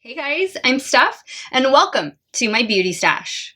Hey guys, I'm Steph, and welcome to my beauty stash.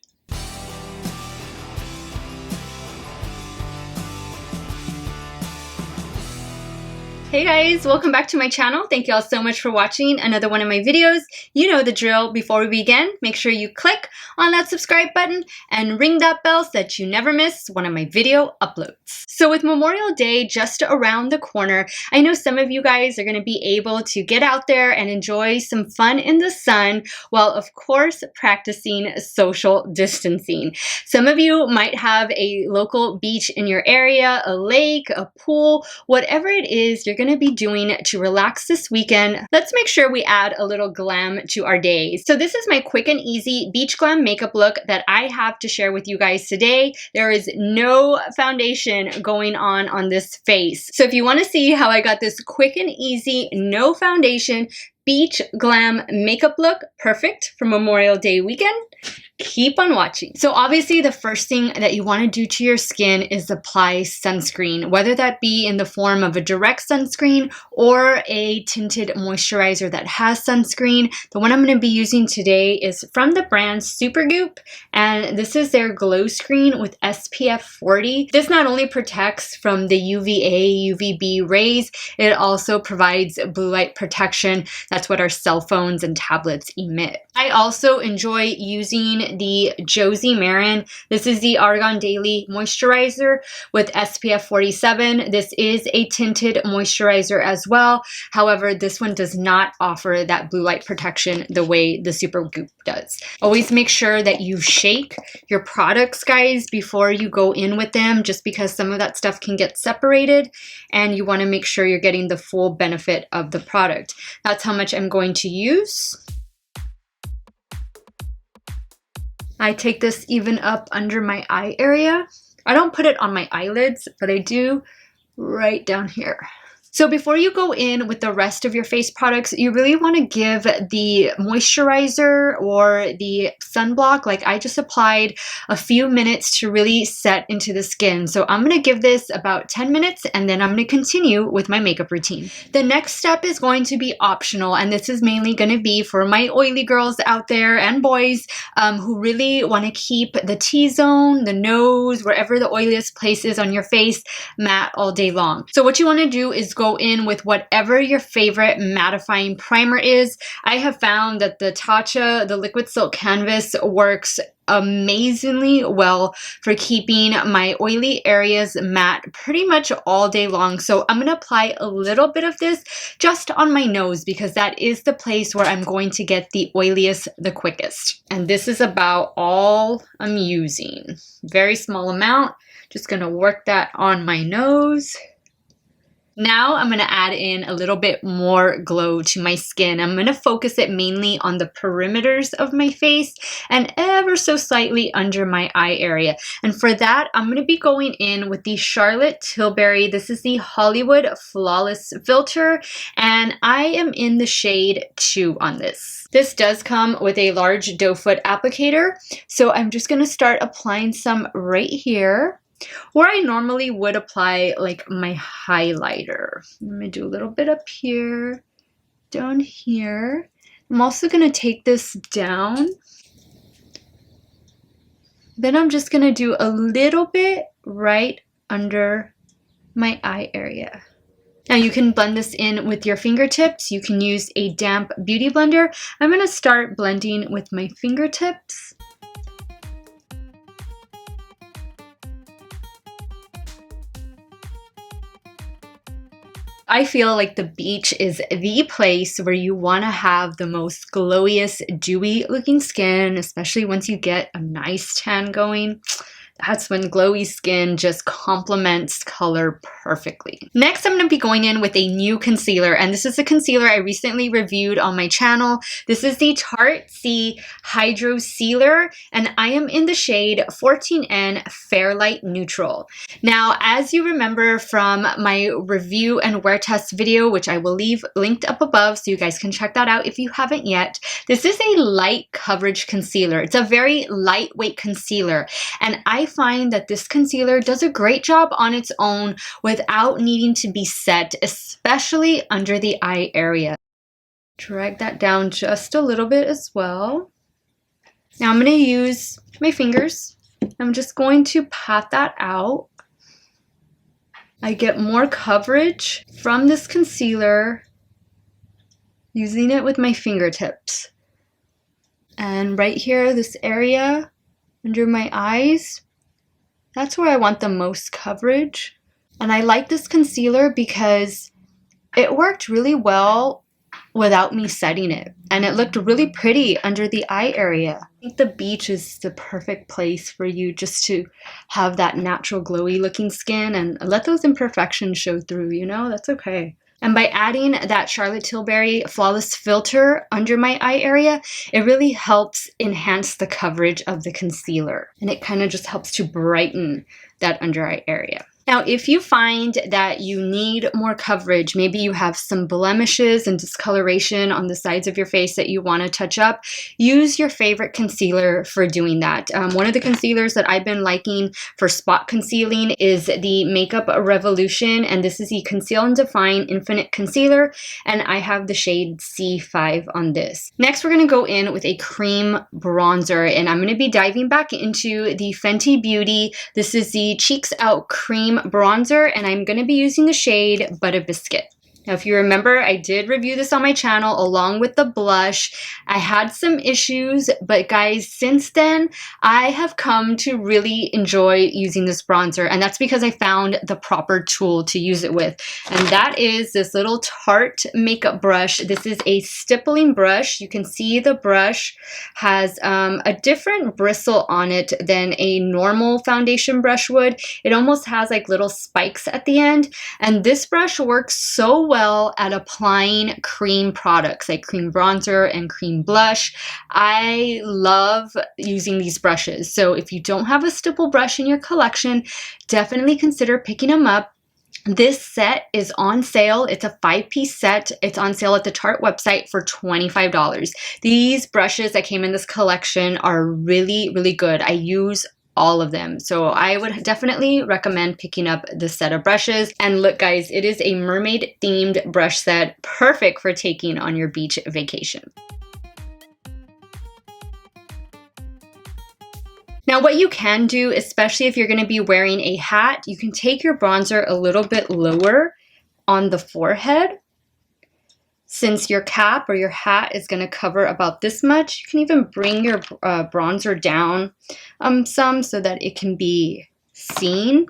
Hey guys, welcome back to my channel. Thank you all so much for watching another one of my videos. You know the drill. Before we begin, make sure you click on that subscribe button and ring that bell so that you never miss one of my video uploads. So with Memorial Day just around the corner, I know some of you guys are going to be able to get out there and enjoy some fun in the sun while of course practicing social distancing. Some of you might have a local beach in your area, a lake, a pool, whatever it is you're going to be doing to relax this weekend. Let's make sure we add a little glam to our days. So this is my quick and easy beach glam makeup look that I have to share with you guys today. There is no foundation going on this face. So if you want to see how I got this quick and easy, no foundation, beach glam makeup look perfect for Memorial Day weekend, keep on watching. So obviously the first thing that you want to do to your skin is apply sunscreen, whether that be in the form of a direct sunscreen or a tinted moisturizer that has sunscreen. The one I'm going to be using today is from the brand Supergoop, and this is their Glowscreen with SPF 40. This not only protects from the UVA, UVB rays, it also provides blue light protection. That's what our cell phones and tablets emit. I also enjoy using the JOSIE MARAN. This is the Argan Daily Moisturizer with SPF 47. This is a tinted moisturizer as well. However, this one does not offer that blue light protection the way the Supergoop does. Always make sure that you shake your products, guys, before you go in with them, just because some of that stuff can get separated and you want to make sure you're getting the full benefit of the product. That's how much I'm going to use. I take this even up under my eye area. I don't put it on my eyelids, but I do right down here. So before you go in with the rest of your face products, you really want to give the moisturizer or the sunblock, like I just applied, a few minutes to really set into the skin. So I'm going to give this about 10 minutes and then I'm going to continue with my makeup routine. The next step is going to be optional, and this is mainly going to be for my oily girls out there and boys who really want to keep the T-zone, the nose, wherever the oiliest place is on your face, matte all day long. So what you want to do is go in with whatever your favorite mattifying primer is. I have found that the TATCHA, the Liquid Silk Canvas, works amazingly well for keeping my oily areas matte pretty much all day long. So I'm going to apply a little bit of this just on my nose because that is the place where I'm going to get the oiliest the quickest. And this is about all I'm using. Very small amount. Just going to work that on my nose. Now I'm going to add in a little bit more glow to my skin. I'm going to focus it mainly on the perimeters of my face and ever so slightly under my eye area. And for that, I'm going to be going in with the Charlotte Tilbury. This is the Hollywood Flawless Filter, and I am in the shade 2 on this. This does come with a large doe foot applicator, so I'm just going to start applying some right here, where I normally would apply like my highlighter. I'm going to do a little bit up here, down here. I'm also going to take this down. Then I'm just going to do a little bit right under my eye area. Now you can blend this in with your fingertips. You can use a damp beauty blender. I'm going to start blending with my fingertips. I feel like the beach is the place where you want to have the most glowiest, dewy looking skin, especially once you get a nice tan going. That's when glowy skin just complements color perfectly. Next, I'm going to be going in with a new concealer, and this is a concealer I recently reviewed on my channel. This is the Tarte Hydrocealer, and I am in the shade 14N Fairlight Neutral. Now, as you remember from my review and wear test video, which I will leave linked up above so you guys can check that out if you haven't yet, this is a light coverage concealer. It's a very lightweight concealer, and I find that this concealer does a great job on its own without needing to be set, especially under the eye area. Drag that down just a little bit as well. Now I'm going to use my fingers. I'm just going to pat that out. I get more coverage from this concealer using it with my fingertips. And right here, this area under my eyes, that's where I want the most coverage. And I like this concealer because it worked really well without me setting it. And it looked really pretty under the eye area. I think the beach is the perfect place for you just to have that natural glowy looking skin and let those imperfections show through, you know, that's okay. And by adding that Charlotte Tilbury Flawless Filter under my eye area, it really helps enhance the coverage of the concealer. And it kind of just helps to brighten that under eye area. Now, if you find that you need more coverage, maybe you have some blemishes and discoloration on the sides of your face that you want to touch up, use your favorite concealer for doing that. One of the concealers that I've been liking for spot concealing is the Makeup Revolution, and this is the Conceal and Define Infinite Concealer, and I have the shade C5 on this. Next, we're going to go in with a cream bronzer, and I'm going to be diving back into the Fenty Beauty. This is the Cheeks Out Cream bronzer, and I'm going to be using the shade Butta Biscuit. Now, if you remember, I did review this on my channel along with the blush. I had some issues, but guys, since then, I have come to really enjoy using this bronzer, and that's because I found the proper tool to use it with, and that is this little Tarte makeup brush. This is a stippling brush. You can see the brush has a different bristle on it than a normal foundation brush would. It almost has like little spikes at the end, and this brush works so well at applying cream products like cream bronzer and cream blush. I love using these brushes. So if you don't have a stipple brush in your collection, definitely consider picking them up. This set is on sale. It's a 5-piece set. It's on sale at the Tarte website for $25. These brushes that came in this collection are really, really good. I use all of them. So I would definitely recommend picking up this set of brushes. And look guys, it is a mermaid themed brush set, perfect for taking on your beach vacation. Now what you can do, especially if you're going to be wearing a hat, you can take your bronzer a little bit lower on the forehead. Since your cap or your hat is going to cover about this much, you can even bring your bronzer down some so that it can be seen.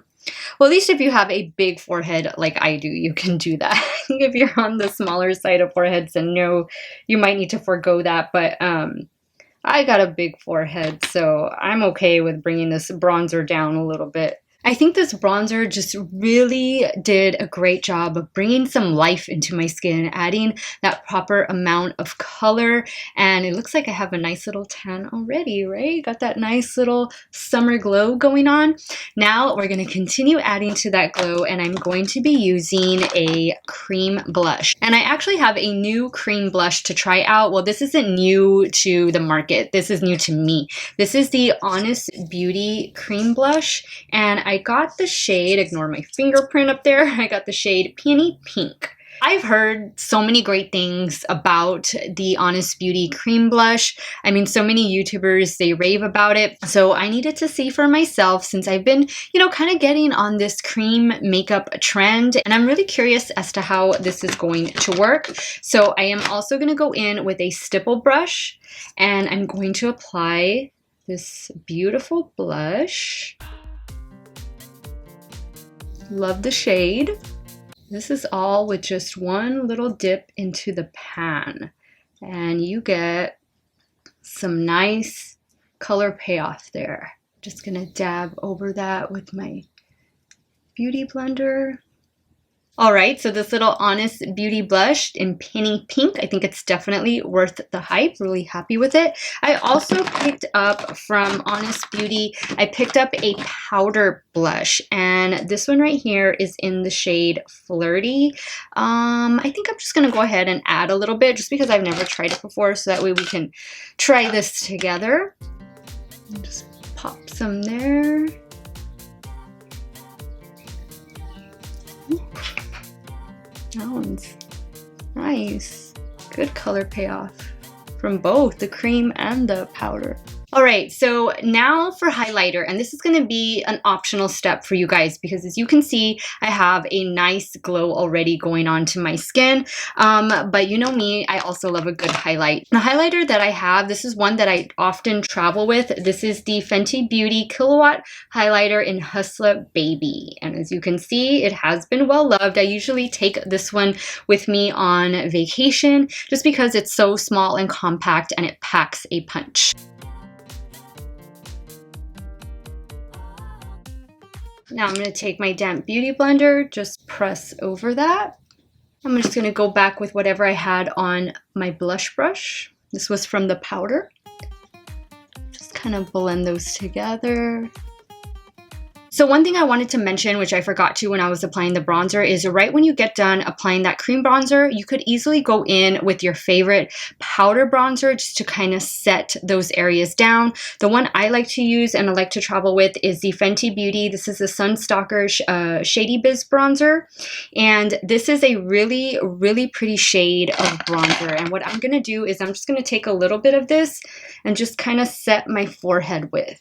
Well, at least if you have a big forehead like I do, you can do that. If you're on the smaller side of foreheads, then no, you might need to forego that. But I got a big forehead, so I'm okay with bringing this bronzer down a little bit. I think this bronzer just really did a great job of bringing some life into my skin, adding that proper amount of color, and it looks like I have a nice little tan already, right? Got that nice little summer glow going on. Now we're going to continue adding to that glow, and I'm going to be using a cream blush. And I actually have a new cream blush to try out. Well, this isn't new to the market. This is new to me. This is the Honest Beauty cream blush, and I got the shade, ignore my fingerprint up there, I got the shade Peony Pink. I've heard so many great things about the Honest Beauty cream blush. I mean, so many YouTubers, they rave about it. So I needed to see for myself since I've been, you know, kind of getting on this cream makeup trend. And I'm really curious as to how this is going to work. So I am also going to go in with a stipple brush, and I'm going to apply this beautiful blush. Love the shade. This is all with just one little dip into the pan, and you get some nice color payoff there. Just gonna dab over that with my beauty blender. All right, so this little Honest Beauty blush in Peony Pink, I think it's definitely worth the hype. Really happy with it. I also picked up from Honest Beauty, I picked up a powder blush, and this one right here is in the shade Flirty. I think I'm just gonna go ahead and add a little bit just because I've never tried it before, so that way we can try this together. Just pop some there. That one's nice. Good color payoff from both the cream and the powder. All right, so now for highlighter, and this is gonna be an optional step for you guys because as you can see, I have a nice glow already going on to my skin, but you know me, I also love a good highlight. The highlighter that I have, this is one that I often travel with. This is the Fenty Beauty Killawatt highlighter in Hustla Baby, and as you can see, it has been well loved. I usually take this one with me on vacation just because it's so small and compact and it packs a punch. Now I'm going to take my damp beauty blender, just press over that. I'm just going to go back with whatever I had on my blush brush. This was from the powder. Just kind of blend those together. So one thing I wanted to mention, which I forgot to when I was applying the bronzer, is right when you get done applying that cream bronzer, you could easily go in with your favorite powder bronzer just to kind of set those areas down. The one I like to use and I like to travel with is the Fenty Beauty. This is the Sunstalker Shady Biz bronzer. And this is a really, really pretty shade of bronzer. And what I'm going to do is I'm just going to take a little bit of this and just kind of set my forehead with.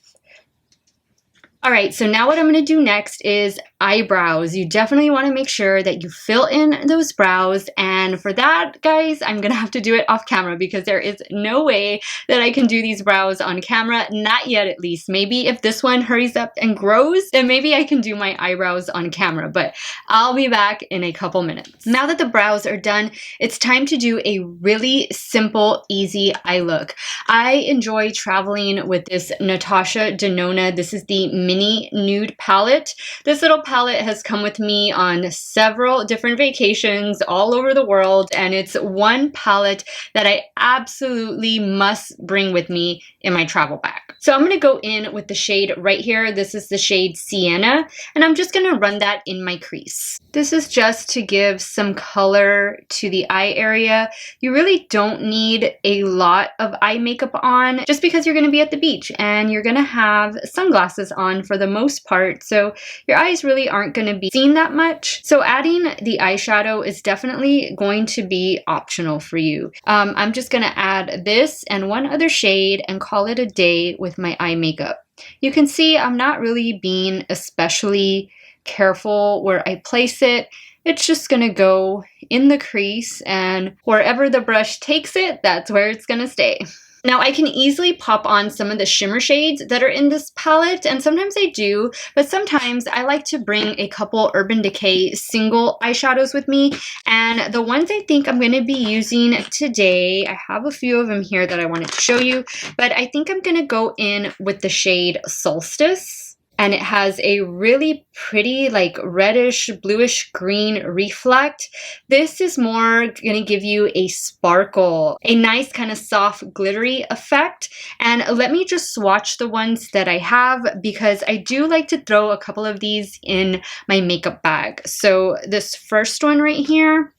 All right, so now what I'm going to do next is eyebrows. You definitely want to make sure that you fill in those brows, and for that, guys, I'm going to have to do it off camera because there is no way that I can do these brows on camera, not yet at least. Maybe if this one hurries up and grows, then maybe I can do my eyebrows on camera, but I'll be back in a couple minutes. Now that the brows are done, it's time to do a really simple, easy eye look. I enjoy traveling with this Natasha Denona. This is the mini nude palette. This little palette has come with me on several different vacations all over the world, and it's one palette that I absolutely must bring with me in my travel bag. So I'm going to go in with the shade right here. This is the shade Sienna, and I'm just going to run that in my crease. This is just to give some color to the eye area. You really don't need a lot of eye makeup on just because you're going to be at the beach and you're going to have sunglasses on for the most part, so your eyes really aren't going to be seen that much. So adding the eyeshadow is definitely going to be optional for you. I'm just going to add this and one other shade and call it a day with my eye makeup. You can see I'm not really being especially careful where I place it. It's just going to go in the crease, and wherever the brush takes it, that's where it's going to stay. Now I can easily pop on some of the shimmer shades that are in this palette, and sometimes I do, but sometimes I like to bring a couple Urban Decay single eyeshadows with me, and the ones I think I'm going to be using today, I have a few of them here that I wanted to show you, but I think I'm going to go in with the shade Solstice. And it has a really pretty like reddish bluish green reflect. This is more going to give you a sparkle, a nice kind of soft glittery effect. And let me just swatch the ones that I have because I do like to throw a couple of these in my makeup bag. So this first one right here,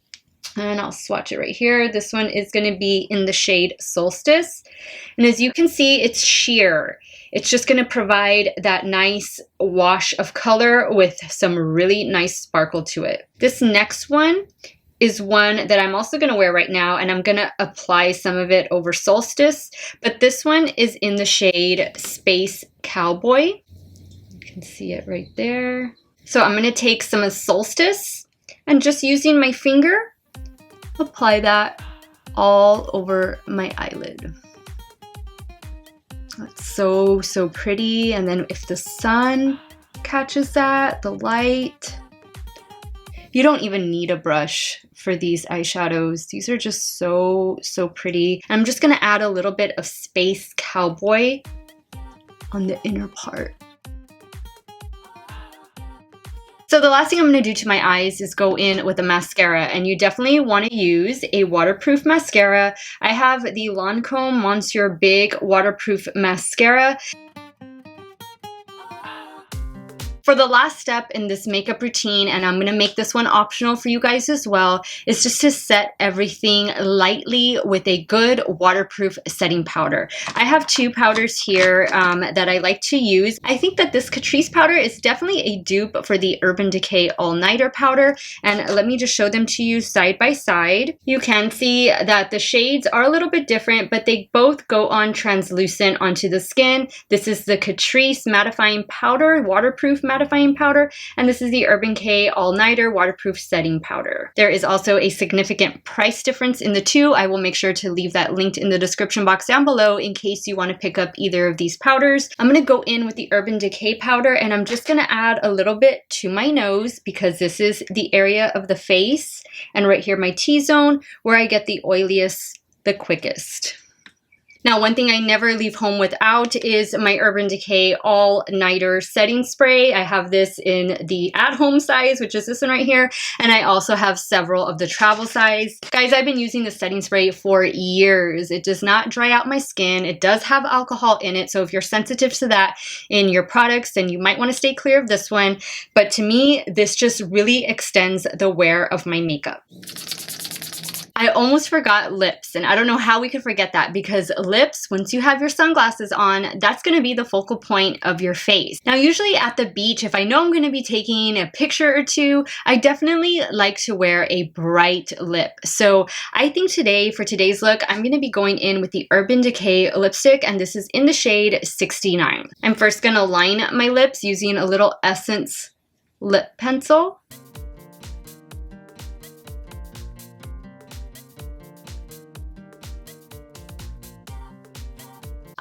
and I'll swatch it right here. This one is going to be in the shade Solstice. And as you can see, it's sheer. It's just going to provide that nice wash of color with some really nice sparkle to it. This next one is one that I'm also going to wear right now, and I'm going to apply some of it over Solstice. But this one is in the shade Space Cowboy. You can see it right there. So I'm going to take some of Solstice and just using my finger, apply that all over my eyelid. That's so, so pretty. And then if the sun catches that, the light, you don't even need a brush for these eyeshadows. These are just so, so pretty. I'm just gonna add a little bit of Space Cowboy on the inner part. So the last thing I'm going to do to my eyes is go in with a mascara, and you definitely want to use a waterproof mascara. I have the Lancome Monsieur Big Waterproof Mascara. For the last step in this makeup routine, and I'm gonna make this one optional for you guys as well, is just to set everything lightly with a good waterproof setting powder. I have two powders here that I like to use. I think that this Catrice powder is definitely a dupe for the Urban Decay All Nighter powder, and let me just show them to you side by side. You can see that the shades are a little bit different, but they both go on translucent onto the skin. This is the Catrice mattifying powder, waterproof mattifying powder, and this is the Urban Decay All Nighter waterproof setting powder. There is also a significant price difference in the two. I will make sure to leave that linked in the description box down below in case you want to pick up either of these powders. I'm going to go in with the Urban Decay powder, and I'm just going to add a little bit to my nose because this is the area of the face and right here my T-zone where I get the oiliest the quickest. Now, one thing I never leave home without is my Urban Decay All Nighter Setting Spray. I have this in the at-home size, which is this one right here, and I also have several of the travel size. Guys, I've been using this setting spray for years. It does not dry out my skin. It does have alcohol in it, so if you're sensitive to that in your products, then you might want to stay clear of this one. But to me, this just really extends the wear of my makeup. I almost forgot lips, and I don't know how we could forget that because lips, once you have your sunglasses on, that's going to be the focal point of your face. Now, usually at the beach, if I know I'm going to be taking a picture or two, I definitely like to wear a bright lip. So I think today, for today's look, I'm going to be going in with the Urban Decay lipstick, and this is in the shade 69. I'm first going to line my lips using a little Essence lip pencil.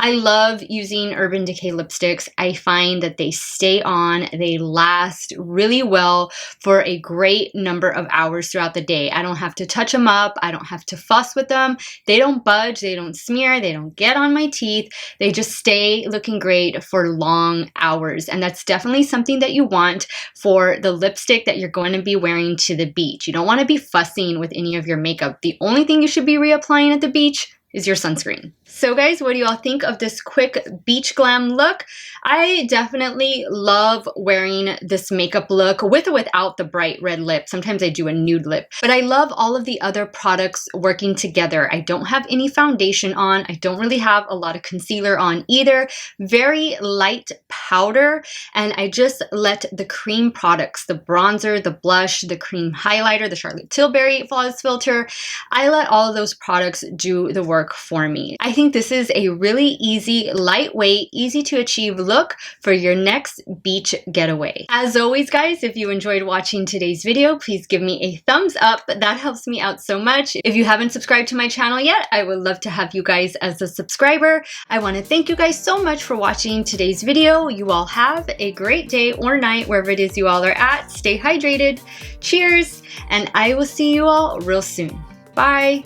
I love using Urban Decay lipsticks. I find that they stay on, they last really well for a great number of hours throughout the day. I don't have to touch them up. I don't have to fuss with them. They don't budge, they don't smear, they don't get on my teeth. They just stay looking great for long hours. And that's definitely something that you want for the lipstick that you're going to be wearing to the beach. You don't want to be fussing with any of your makeup. The only thing you should be reapplying at the beach is your sunscreen. So guys, what do y'all think of this quick beach glam look? I definitely love wearing this makeup look with or without the bright red lip. Sometimes I do a nude lip, but I love all of the other products working together. I don't have any foundation on. I don't really have a lot of concealer on either. Very light powder, and I just let the cream products, the bronzer, the blush, the cream highlighter, the Charlotte Tilbury Flawless Filter, I let all of those products do the work for me. I think this is a really easy, lightweight, easy to achieve look for your next beach getaway. As always, guys, if you enjoyed watching today's video, please give me a thumbs up. That helps me out so much. If you haven't subscribed to my channel yet, I would love to have you guys as a subscriber. I want to thank you guys so much for watching today's video. You all have a great day or night wherever it is you all are at. Stay hydrated. Cheers, and I will see you all real soon. Bye.